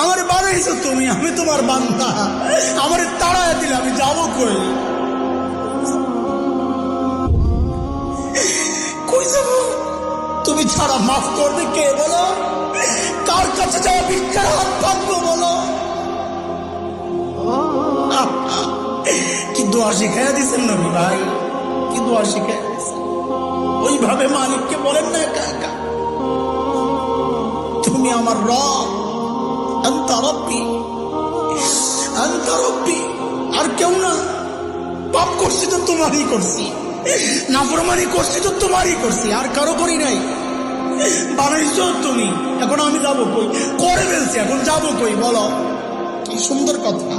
আমার বানাইছো তুমি, আমি তোমার বান্দা, আমার তাড়ায় দিলে আমি যাবো কই? কই যাবো? তুমি ছাড়া মাফ করবে কে বলো? কার কাছে যাওয়া ভিক্ষার হাত পাতবো বলো? কি দোয়া শিখাইয়া দিচ্ছেন নবী ভাই, কি দোয়া শিখাইয়া দিচ্ছেন। ওইভাবে মালিককে বলেন না একা একা, তুমি আমার রব, আনতা রব্বি, আনতা রব্বি, আর কেউ না। পাপ করছি তো তোমারই করছি, নাফরমানি করছি তো তোমারই করছি, আর কারো করি নাই। বানাইছো তুমি, এখন আমি যাবো কই? করে ফেলছি, এখন যাবো কই বলো? কি সুন্দর কথা।